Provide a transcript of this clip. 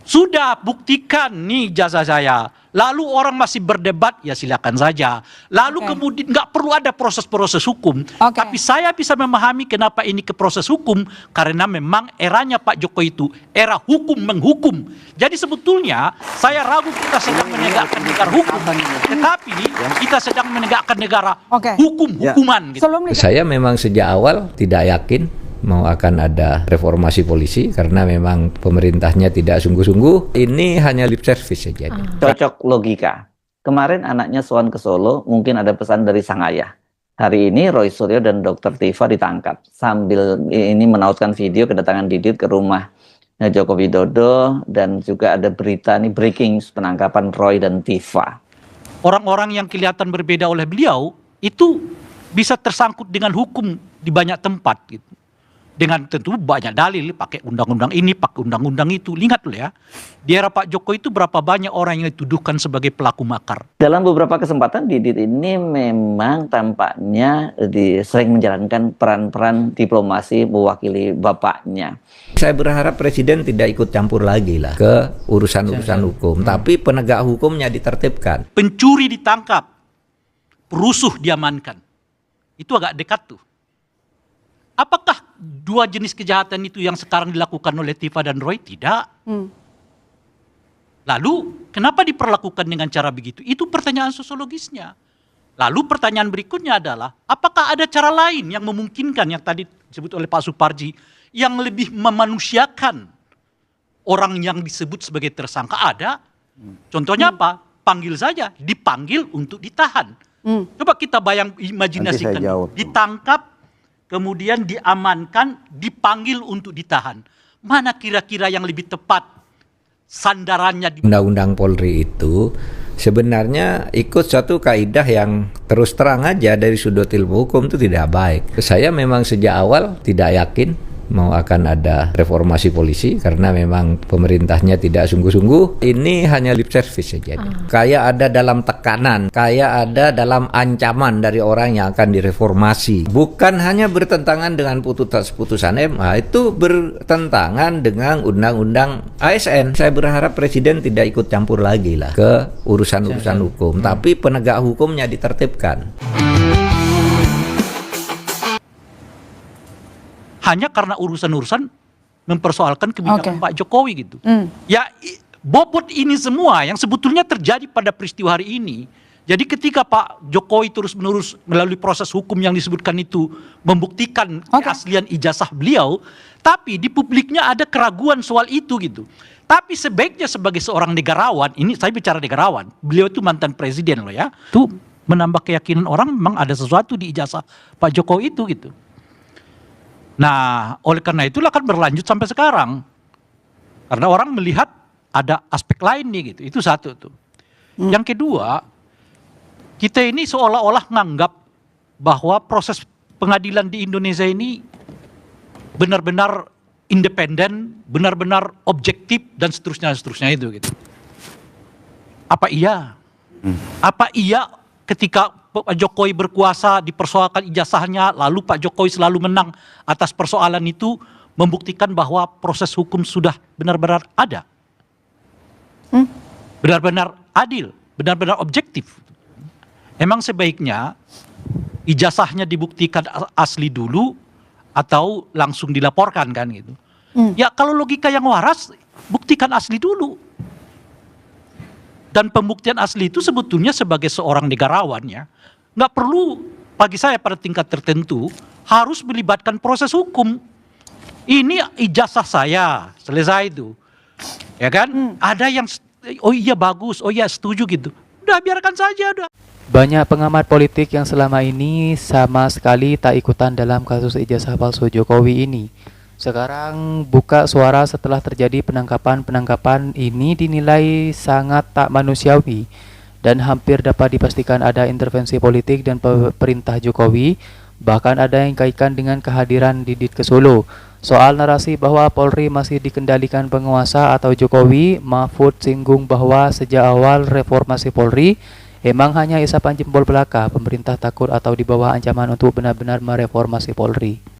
Sudah buktikan nih jasa saya. Lalu orang masih berdebat, ya silakan saja. Lalu kemudian nggak perlu ada proses-proses hukum. Tapi saya bisa memahami kenapa ini ke proses hukum. Karena memang eranya Pak Jokowi itu era hukum menghukum. Jadi sebetulnya saya ragu kita sedang menegakkan negara hukum. Tetapi kita sedang menegakkan negara hukum-hukuman. Gitu. Saya memang sejak awal tidak yakin mau akan ada reformasi polisi karena memang pemerintahnya tidak sungguh-sungguh. Ini hanya lip service saja. Cocok logika. Kemarin anaknya sowan ke Solo, mungkin ada pesan dari sang ayah. Hari ini Roy Suryo dan Dr. Tifa ditangkap sambil ini menautkan video kedatangan Didit ke rumah Joko Widodo, dan juga ada berita nih breaking penangkapan Roy dan Tifa. Orang-orang yang kelihatan berbeda oleh beliau itu bisa tersangkut dengan hukum di banyak tempat gitu. Dengan tentu banyak dalil, pakai undang-undang ini, pakai undang-undang itu. Lihat loh ya, di era Pak Jokowi itu berapa banyak orang yang dituduhkan sebagai pelaku makar. Dalam beberapa kesempatan Didit ini memang tampaknya sering menjalankan peran-peran diplomasi mewakili bapaknya. Saya berharap Presiden tidak ikut campur lagi lah ke urusan-urusan hukum, tapi penegak hukumnya ditertibkan. Pencuri ditangkap, perusuh diamankan. Itu agak dekat tuh. Apakah dua jenis kejahatan itu yang sekarang dilakukan oleh Tifa dan Roy? Tidak. Lalu kenapa diperlakukan dengan cara begitu? Itu pertanyaan sosiologisnya. Lalu pertanyaan berikutnya adalah, apakah ada cara lain yang memungkinkan yang tadi disebut oleh Pak Suparji, yang lebih memanusiakan orang yang disebut sebagai tersangka? Ada. Contohnya apa? Panggil saja, dipanggil untuk ditahan. Coba kita imajinasikan, ditangkap, kemudian diamankan, dipanggil untuk ditahan. Mana kira-kira yang lebih tepat sandarannya? Undang-undang Polri itu sebenarnya ikut suatu kaidah yang terus terang aja dari sudut ilmu hukum itu tidak baik. Saya memang sejak awal tidak yakin mau akan ada reformasi polisi karena memang pemerintahnya tidak sungguh-sungguh. Ini hanya lip service saja. Kayak ada dalam tekanan, kayak ada dalam ancaman dari orang yang akan direformasi. Bukan hanya bertentangan dengan putusan MA, itu bertentangan dengan undang-undang ASN. Saya berharap Presiden tidak ikut campur lagi lah ke urusan-urusan hukum, tapi penegak hukumnya ditertibkan. Hanya karena urusan-urusan mempersoalkan kebijakan Pak Jokowi gitu. Ya bobot ini semua yang sebetulnya terjadi pada peristiwa hari ini. Jadi ketika Pak Jokowi terus-menerus melalui proses hukum yang disebutkan itu membuktikan keaslian ijazah beliau, tapi di publiknya ada keraguan soal itu gitu. Tapi sebaiknya sebagai seorang negarawan, ini saya bicara negarawan, beliau itu mantan presiden loh ya, itu menambah keyakinan orang memang ada sesuatu di ijazah Pak Jokowi itu gitu. Nah, oleh karena itulah kan berlanjut sampai sekarang. Karena orang melihat ada aspek lain nih gitu. Itu satu tuh. Yang kedua, kita ini seolah-olah menganggap bahwa proses pengadilan di Indonesia ini benar-benar independen, benar-benar objektif dan seterusnya itu gitu. Apa iya? Apa iya ketika Pak Jokowi berkuasa dipersoalkan ijazahnya, lalu Pak Jokowi selalu menang atas persoalan itu, membuktikan bahwa proses hukum sudah benar-benar ada, benar-benar adil, benar-benar objektif? Emang sebaiknya ijazahnya dibuktikan asli dulu atau langsung dilaporkan kan gitu? Ya kalau logika yang waras, buktikan asli dulu. Dan pembuktian asli itu sebetulnya sebagai seorang negarawan ya, nggak perlu bagi saya pada tingkat tertentu harus melibatkan proses hukum. Ini ijazah saya, selesai itu. Ya kan? Ada yang, oh iya bagus, oh iya setuju gitu. Udah biarkan saja udah. Banyak pengamat politik yang selama ini sama sekali tak ikutan dalam kasus ijazah palsu Jokowi ini. Sekarang buka suara setelah terjadi penangkapan ini dinilai sangat tak manusiawi dan hampir dapat dipastikan ada intervensi politik dan perintah Jokowi. Bahkan ada yang kaitkan dengan kehadiran Didit ke Solo. Soal narasi bahwa Polri masih dikendalikan penguasa atau Jokowi, Mahfud singgung bahwa sejak awal reformasi Polri emang hanya isapan jempol belaka. Pemerintah takut atau di bawah ancaman untuk benar-benar mereformasi Polri.